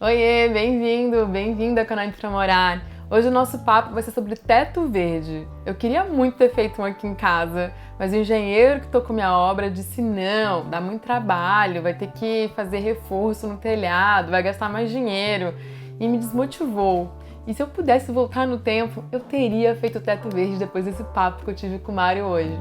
Oiê, bem-vindo, bem-vinda ao canal Pra Morar. Hoje o nosso papo vai ser sobre teto verde. Eu queria muito ter feito um aqui em casa, mas o engenheiro que tocou minha obra disse não, dá muito trabalho, vai ter que fazer reforço no telhado, vai gastar mais dinheiro e me desmotivou. E se eu pudesse voltar no tempo, eu teria feito o teto verde depois desse papo que eu tive com o Mário hoje.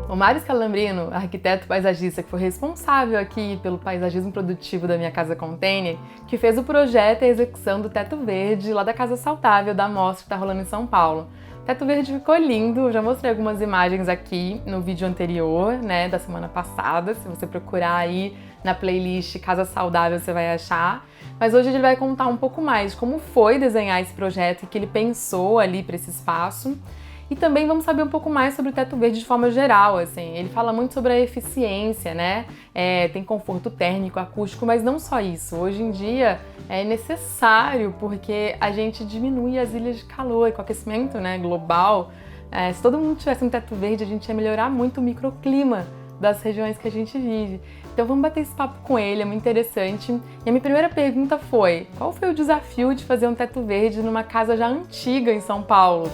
O Mário Scalambrino, arquiteto paisagista que foi responsável aqui pelo paisagismo produtivo da minha casa container, que fez o projeto e a execução do teto verde lá da Casa Saudável da mostra que está rolando em São Paulo. O teto verde ficou lindo, eu já mostrei algumas imagens aqui no vídeo anterior, né, da semana passada. Se você procurar aí na playlist Casa Saudável você vai achar. Mas hoje ele vai contar um pouco mais de como foi desenhar esse projeto e que ele pensou ali para esse espaço. E também vamos saber um pouco mais sobre o teto verde de forma geral, assim. Ele fala muito sobre a eficiência, né? Tem conforto térmico, acústico, mas não só isso. Hoje em dia é necessário porque a gente diminui as ilhas de calor e com o aquecimento, né, global. Se todo mundo tivesse um teto verde, a gente ia melhorar muito o microclima das regiões que a gente vive. Então vamos bater esse papo com ele, é muito interessante. E a minha primeira pergunta foi: qual foi o desafio de fazer um teto verde numa casa já antiga em São Paulo?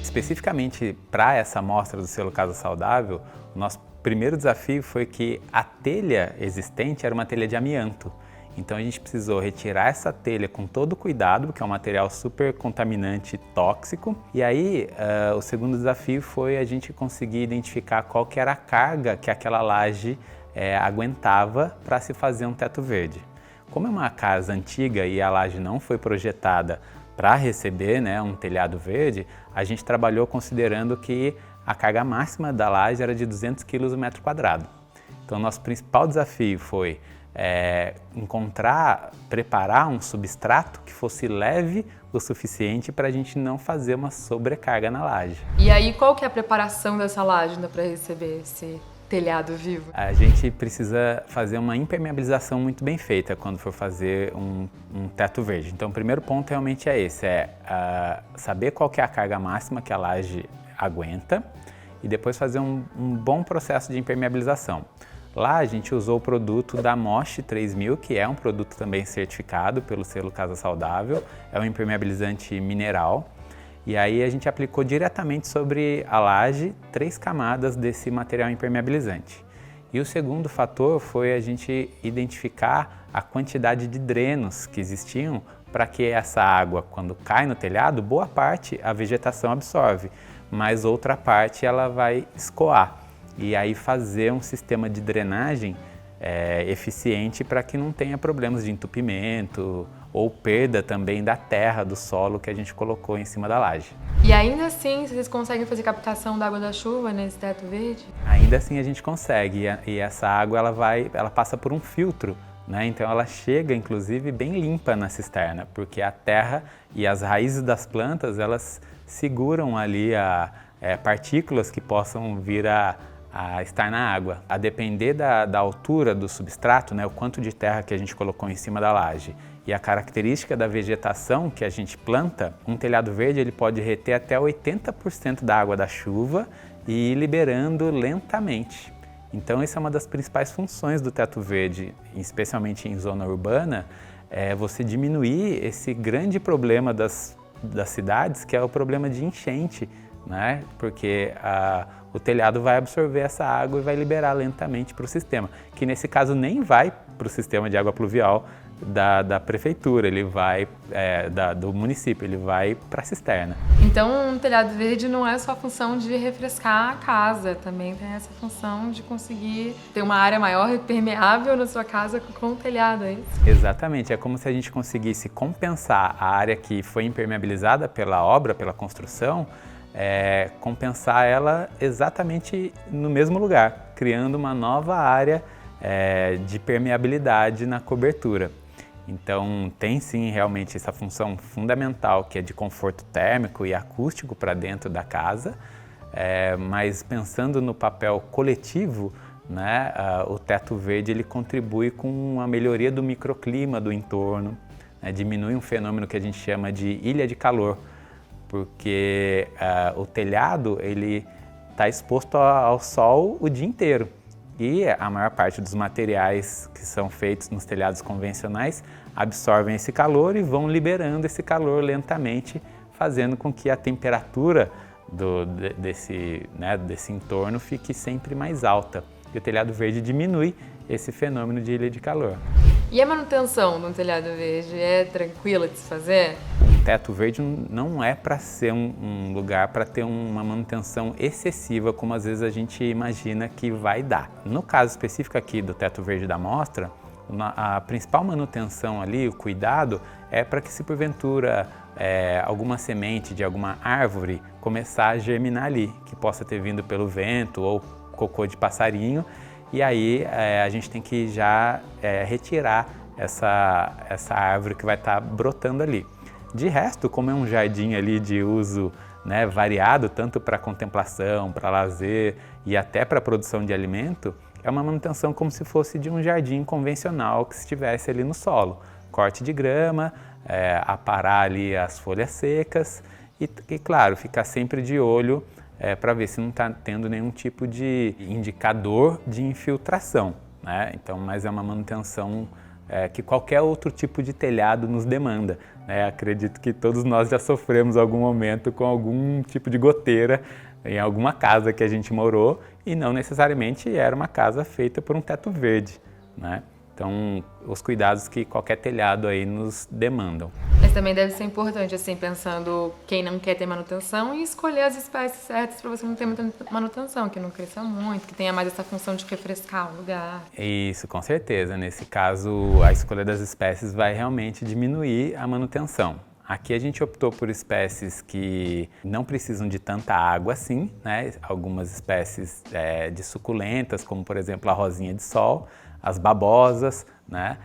Especificamente para essa amostra do selo Casa Saudável, o nosso primeiro desafio foi que a telha existente era uma telha de amianto. Então a gente precisou retirar essa telha com todo cuidado, porque é um material super contaminante e tóxico. E aí o segundo desafio foi a gente conseguir identificar qual que era a carga que aquela laje aguentava para se fazer um teto verde. Como é uma casa antiga e a laje não foi projetada para receber, né, um telhado verde, a gente trabalhou considerando que a carga máxima da laje era de 200 kg o metro quadrado. Então, nosso principal desafio foi preparar um substrato que fosse leve o suficiente para a gente não fazer uma sobrecarga na laje. E aí, qual que é a preparação dessa laje para receber esse telhado vivo? A gente precisa fazer uma impermeabilização muito bem feita quando for fazer um teto verde. Então o primeiro ponto realmente é esse, saber qual que é a carga máxima que a laje aguenta e depois fazer um bom processo de impermeabilização. Lá a gente usou o produto da Moche 3000, que é um produto também certificado pelo selo Casa Saudável, é um impermeabilizante mineral. E aí a gente aplicou diretamente sobre a laje 3 camadas desse material impermeabilizante. E o segundo fator foi a gente identificar a quantidade de drenos que existiam para que essa água, quando cai no telhado, boa parte a vegetação absorve, mas outra parte ela vai escoar. E aí fazer um sistema de drenagem eficiente para que não tenha problemas de entupimento ou perda também da terra, do solo que a gente colocou em cima da laje. E ainda assim, vocês conseguem fazer captação da água da chuva nesse teto verde? Ainda assim a gente consegue, e essa água ela passa por um filtro, né? Então ela chega inclusive bem limpa na cisterna, porque a terra e as raízes das plantas elas seguram ali partículas que possam vir a estar na água. A depender da altura do substrato, né, o quanto de terra que a gente colocou em cima da laje e a característica da vegetação que a gente planta, um telhado verde ele pode reter até 80% da água da chuva e ir liberando lentamente. Então essa é uma das principais funções do teto verde, especialmente em zona urbana, é você diminuir esse grande problema das cidades, que é o problema de enchente, né? Porque o telhado vai absorver essa água e vai liberar lentamente para o sistema, que nesse caso nem vai para o sistema de água pluvial da prefeitura, ele vai do município, ele vai para a cisterna. Então um telhado verde não é só a função de refrescar a casa, também tem essa função de conseguir ter uma área maior e permeável na sua casa com o telhado, é isso? Exatamente, é como se a gente conseguisse compensar a área que foi impermeabilizada pela obra, pela construção, compensar ela exatamente no mesmo lugar, criando uma nova área de permeabilidade na cobertura. Então tem sim realmente essa função fundamental que é de conforto térmico e acústico para dentro da casa, mas pensando no papel coletivo né, o teto verde ele contribui com a melhoria do microclima do entorno, né, diminui um fenômeno que a gente chama de ilha de calor, porque o telhado ele está exposto ao sol o dia inteiro e a maior parte dos materiais que são feitos nos telhados convencionais absorvem esse calor e vão liberando esse calor lentamente, fazendo com que a temperatura desse entorno fique sempre mais alta. E o telhado verde diminui esse fenômeno de ilha de calor. E a manutenção do telhado verde é tranquila de se fazer? O teto verde não é para ser um lugar para ter uma manutenção excessiva, como às vezes a gente imagina que vai dar. No caso específico aqui do teto verde da mostra, a principal manutenção ali, o cuidado, é para que se porventura alguma semente de alguma árvore começar a germinar ali, que possa ter vindo pelo vento ou cocô de passarinho, e aí a gente tem que já retirar essa árvore que vai estar brotando ali. De resto, como é um jardim ali de uso, né, variado, tanto para contemplação, para lazer e até para produção de alimento, é uma manutenção como se fosse de um jardim convencional que estivesse ali no solo. Corte de grama, aparar ali as folhas secas e claro, ficar sempre de olho para ver se não está tendo nenhum tipo de indicador de infiltração, né? Então, mas é uma manutenção que qualquer outro tipo de telhado nos demanda, né? Acredito que todos nós já sofremos algum momento com algum tipo de goteira em alguma casa que a gente morou e não necessariamente era uma casa feita por um teto verde, né? Então, os cuidados que qualquer telhado aí nos demandam. Mas também deve ser importante, assim, pensando quem não quer ter manutenção e escolher as espécies certas para você não ter muita manutenção, que não cresça muito, que tenha mais essa função de refrescar o lugar. Isso, com certeza. Nesse caso, a escolha das espécies vai realmente diminuir a manutenção. Aqui a gente optou por espécies que não precisam de tanta água assim, né? Algumas espécies de suculentas, como por exemplo a rosinha de sol, as babosas, né?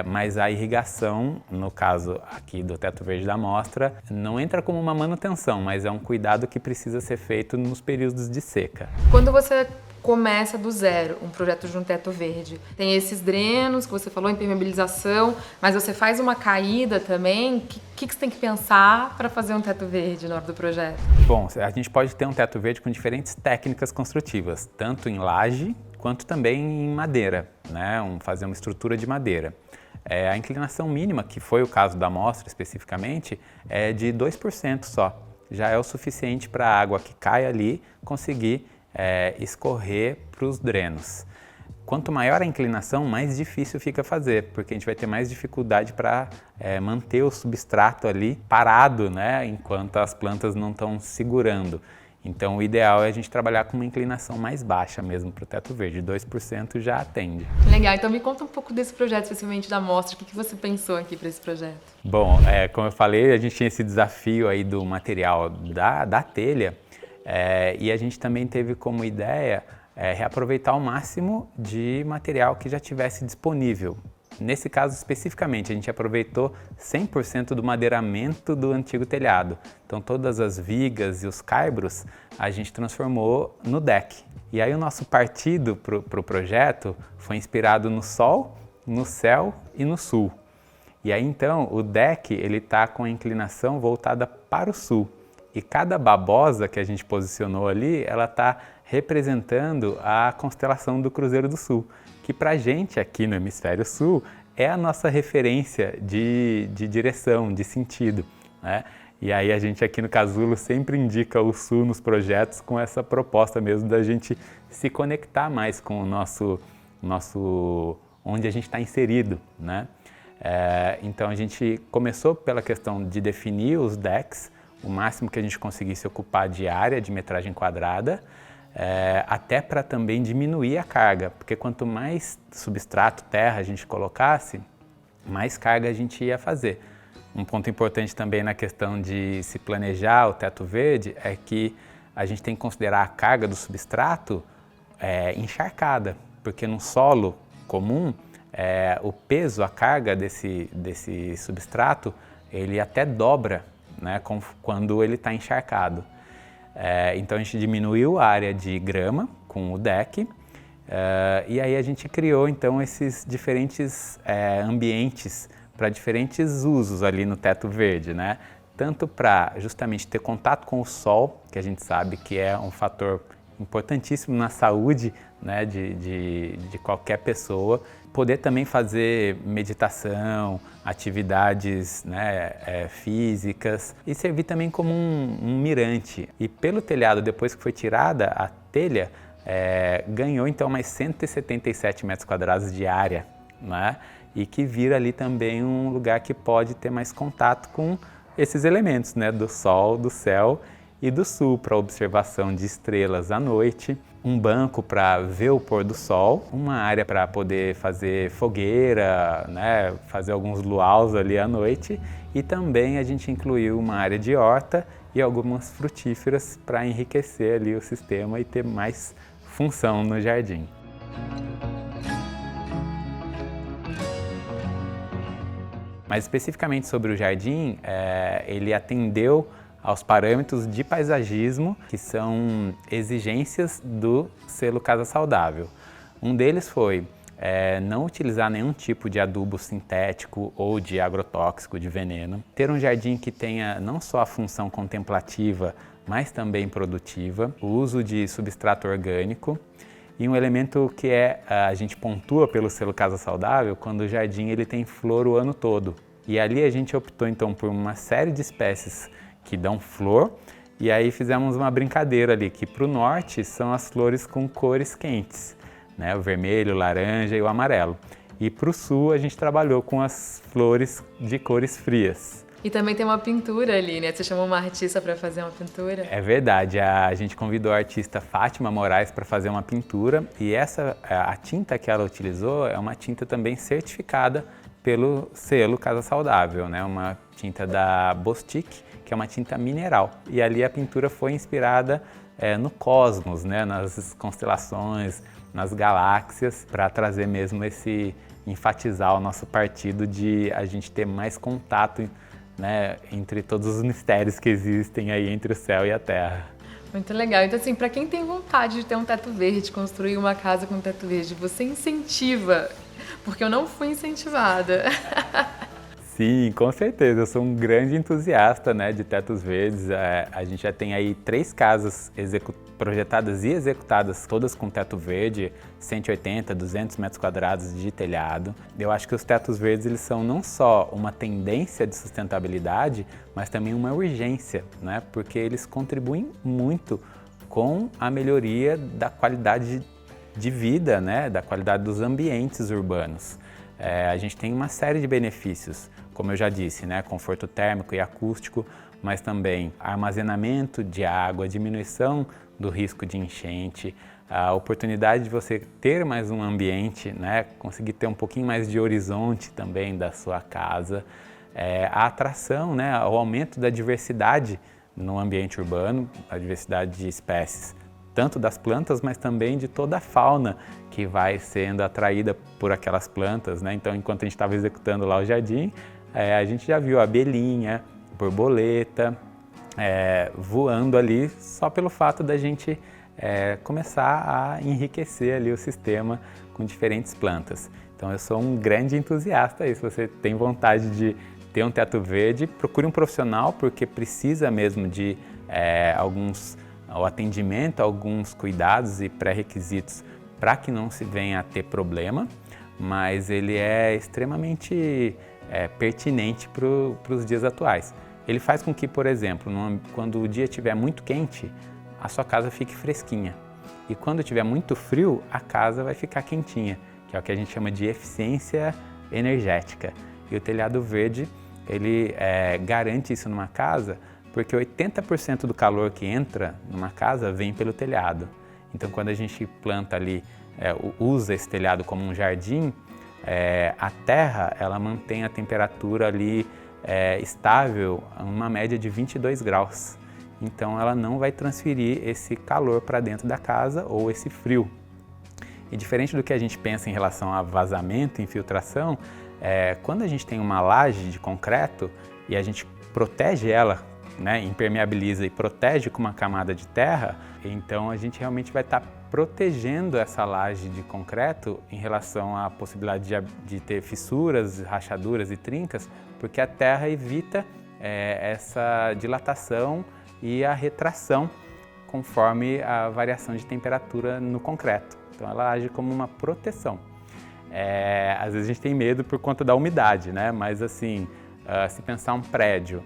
Mas a irrigação, no caso aqui do teto verde da mostra, não entra como uma manutenção, mas é um cuidado que precisa ser feito nos períodos de seca. Quando você começa do zero um projeto de um teto verde, tem esses drenos que você falou, impermeabilização, mas você faz uma caída também. O que você tem que pensar para fazer um teto verde na hora do projeto? Bom, a gente pode ter um teto verde com diferentes técnicas construtivas, tanto em laje quanto também em madeira, né? Fazer uma estrutura de madeira. A inclinação mínima, que foi o caso da amostra especificamente, é de 2% só. Já é o suficiente para a água que cai ali conseguir escorrer para os drenos. Quanto maior a inclinação, mais difícil fica fazer, porque a gente vai ter mais dificuldade para manter o substrato ali parado, né? Enquanto as plantas não estão segurando. Então, o ideal é a gente trabalhar com uma inclinação mais baixa mesmo para o teto verde, 2% já atende. Legal, então me conta um pouco desse projeto, especialmente da mostra, o que você pensou aqui para esse projeto? Bom, como eu falei, a gente tinha esse desafio aí do material da telha e a gente também teve como ideia reaproveitar o máximo de material que já tivesse disponível. Nesse caso especificamente, a gente aproveitou 100% do madeiramento do antigo telhado. Então todas as vigas e os caibros a gente transformou no deck. E aí o nosso partido para o projeto foi inspirado no sol, no céu e no sul. E aí então o deck ele está com a inclinação voltada para o sul. E cada babosa que a gente posicionou ali, ela está representando a constelação do Cruzeiro do Sul, que para a gente aqui no Hemisfério Sul é a nossa referência de direção, de sentido, né? E aí a gente aqui no Casulo sempre indica o Sul nos projetos com essa proposta mesmo da gente se conectar mais com o nosso onde a gente está inserido, né? Então a gente começou pela questão de definir os decks, o máximo que a gente conseguisse ocupar de área, de metragem quadrada, até para também diminuir a carga, porque quanto mais substrato, terra a gente colocasse, mais carga a gente ia fazer. Um ponto importante também na questão de se planejar o teto verde é que a gente tem que considerar a carga do substrato encharcada, porque no solo comum, o peso, a carga desse substrato, ele até dobra, né, quando ele está encharcado. Então a gente diminuiu a área de grama com o deck, E aí a gente criou então esses diferentes ambientes para diferentes usos ali no teto verde, né? Tanto para justamente ter contato com o sol, que a gente sabe que é um fator importantíssimo na saúde, né, de qualquer pessoa, poder também fazer meditação, atividades, né, físicas e servir também como um mirante. E pelo telhado, depois que foi tirada a telha, ganhou então mais 177 metros quadrados de área, né? E que vira ali também um lugar que pode ter mais contato com esses elementos, né? Do sol, do céu e do sul, para observação de estrelas à noite, um banco para ver o pôr do sol, uma área para poder fazer fogueira, né? Fazer alguns luaus ali à noite, e também a gente incluiu uma área de horta e algumas frutíferas para enriquecer ali o sistema e ter mais função no jardim. Mas especificamente sobre o jardim, ele atendeu aos parâmetros de paisagismo, que são exigências do selo Casa Saudável. Um deles foi não utilizar nenhum tipo de adubo sintético ou de agrotóxico, de veneno. Ter um jardim que tenha não só a função contemplativa, mas também produtiva. O uso de substrato orgânico. E um elemento que a gente pontua pelo selo Casa Saudável, quando o jardim ele tem flor o ano todo. E ali a gente optou então por uma série de espécies que dão flor, e aí fizemos uma brincadeira ali, que para o norte são as flores com cores quentes, né? O vermelho, o laranja e o amarelo. E para o sul a gente trabalhou com as flores de cores frias. E também tem uma pintura ali, né? Você chamou uma artista para fazer uma pintura? É verdade, a gente convidou a artista Fátima Moraes para fazer uma pintura, e a tinta que ela utilizou é uma tinta também certificada pelo selo Casa Saudável, né? Uma tinta da Bostik, que é uma tinta mineral. E ali a pintura foi inspirada no cosmos, né? Nas constelações, nas galáxias, para trazer mesmo enfatizar o nosso partido de a gente ter mais contato, né, entre todos os mistérios que existem aí entre o céu e a terra. Muito legal. Então, assim, para quem tem vontade de ter um teto verde, construir uma casa com teto verde, você incentiva? Porque eu não fui incentivada. Sim, com certeza. Eu sou um grande entusiasta, né, de tetos verdes. A gente já tem aí 3 casas projetadas e executadas, todas com teto verde, 180, 200 metros quadrados de telhado. Eu acho que os tetos verdes eles são não só uma tendência de sustentabilidade, mas também uma urgência, né, porque eles contribuem muito com a melhoria da qualidade de vida, né, da qualidade dos ambientes urbanos. A gente tem uma série de benefícios, como eu já disse, né, conforto térmico e acústico, mas também armazenamento de água, diminuição do risco de enchente, a oportunidade de você ter mais um ambiente, né, conseguir ter um pouquinho mais de horizonte também da sua casa, a atração, né, o aumento da diversidade no ambiente urbano, a diversidade de espécies, tanto das plantas, mas também de toda a fauna que vai sendo atraída por aquelas plantas, né? Então, enquanto a gente estava executando lá o jardim, a gente já viu a abelhinha, borboleta, voando ali só pelo fato da gente começar a enriquecer ali o sistema com diferentes plantas. Então, eu sou um grande entusiasta aí. Se você tem vontade de ter um teto verde, procure um profissional, porque precisa mesmo de o atendimento, alguns cuidados e pré-requisitos para que não se venha a ter problema, mas ele é extremamente pertinente para os dias atuais. Ele faz com que, por exemplo, quando o dia estiver muito quente, a sua casa fique fresquinha. E quando estiver muito frio, a casa vai ficar quentinha, que é o que a gente chama de eficiência energética. E o telhado verde, ele garante isso numa casa, porque 80% do calor que entra numa casa vem pelo telhado. Então, quando a gente planta ali, usa esse telhado como um jardim, a terra ela mantém a temperatura ali estável, uma média de 22 graus. Então, ela não vai transferir esse calor para dentro da casa ou esse frio. E diferente do que a gente pensa em relação a vazamento, infiltração, quando a gente tem uma laje de concreto e a gente protege ela, né, impermeabiliza e protege com uma camada de terra, então a gente realmente vai estar protegendo essa laje de concreto em relação à possibilidade de ter fissuras, rachaduras e trincas, porque a terra evita essa dilatação e a retração conforme a variação de temperatura no concreto. Então ela age como uma proteção. Às vezes a gente tem medo por conta da umidade, né? Mas assim, se pensar um prédio,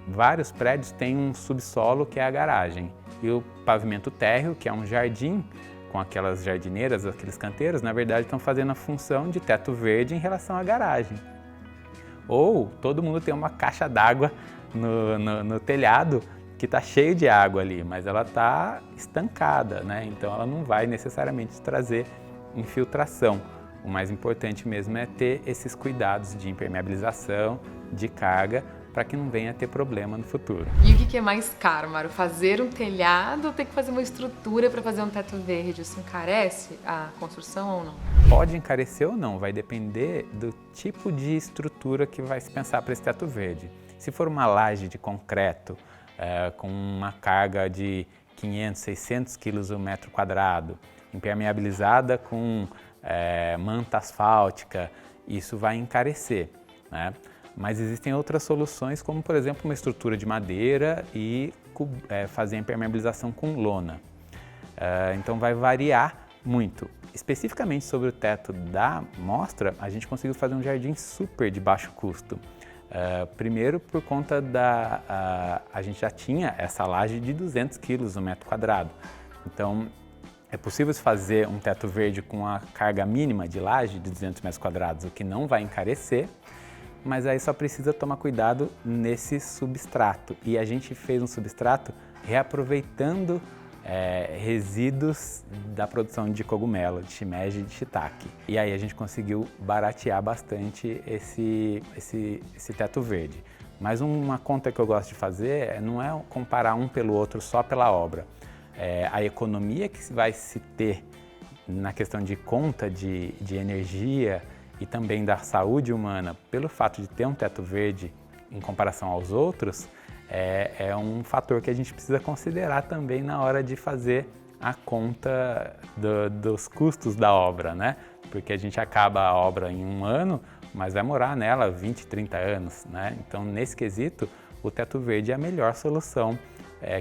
vários prédios têm um subsolo que é a garagem e o pavimento térreo, que é um jardim com aquelas jardineiras, aqueles canteiros, na verdade estão fazendo a função de teto verde em relação à garagem. Ou todo mundo tem uma caixa d'água no telhado que está cheio de água ali, mas ela está estancada, né? Então ela não vai necessariamente trazer infiltração. O mais importante mesmo é ter esses cuidados de impermeabilização, de carga, para que não venha a ter problema no futuro. E o que é mais caro, Mário? Fazer um telhado ou ter que fazer uma estrutura para fazer um teto verde? Isso encarece a construção ou não? Pode encarecer ou não, vai depender do tipo de estrutura que vai se pensar para esse teto verde. Se for uma laje de concreto, com uma carga de 500, 600 quilos o metro quadrado, impermeabilizada com manta asfáltica, isso vai encarecer, né? Mas existem outras soluções, como por exemplo uma estrutura de madeira e fazer a impermeabilização com lona. Então vai variar muito. Especificamente sobre o teto da mostra, a gente conseguiu fazer um jardim super de baixo custo. Primeiro por conta a gente já tinha essa laje de 200 quilos no metro quadrado. Então é possível fazer um teto verde com a carga mínima de laje de 200 metros quadrados, o que não vai encarecer, mas aí só precisa tomar cuidado nesse substrato. E a gente fez um substrato reaproveitando resíduos da produção de cogumelo, de shimeji e de shiitake. E aí a gente conseguiu baratear bastante esse teto verde. Mas uma conta que eu gosto de fazer não é comparar um pelo outro só pela obra. A economia que vai se ter na questão de conta de energia e também da saúde humana pelo fato de ter um teto verde em comparação aos outros, é um fator que a gente precisa considerar também na hora de fazer a conta dos custos da obra, né? Porque a gente acaba a obra em um ano, mas vai morar nela 20, 30 anos, né? Então, nesse quesito, o teto verde é a melhor solução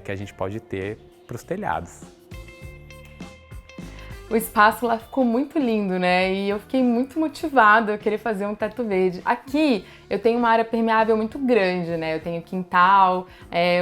que a gente pode ter para os telhados. O espaço lá ficou muito lindo, né? E eu fiquei muito motivada a querer fazer um teto verde. Aqui eu tenho uma área permeável muito grande, né? Eu tenho quintal,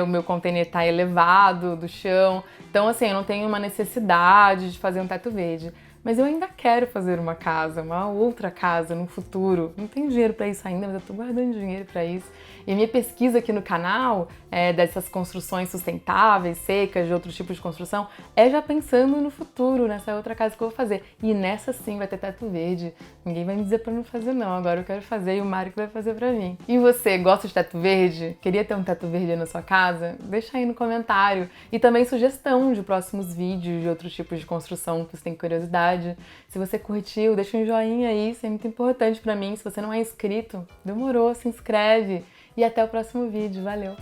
o meu container tá elevado do chão. Então, assim, eu não tenho uma necessidade de fazer um teto verde. Mas eu ainda quero fazer uma casa, uma outra casa no futuro. Não tenho dinheiro para isso ainda, mas eu tô guardando dinheiro para isso. E minha pesquisa aqui no canal, dessas construções sustentáveis, secas, de outros tipos de construção, é já pensando no futuro, nessa outra casa que eu vou fazer. E nessa sim vai ter teto verde. Ninguém vai me dizer para não fazer não, agora eu quero fazer e o Mário que vai fazer para mim. E você, gosta de teto verde? Queria ter um teto verde aí na sua casa? Deixa aí no comentário. E também sugestão de próximos vídeos de outros tipos de construção que você tem curiosidade. Se você curtiu, deixa um joinha aí, isso é muito importante pra mim. Se você não é inscrito, demorou, se inscreve. E até o próximo vídeo, valeu!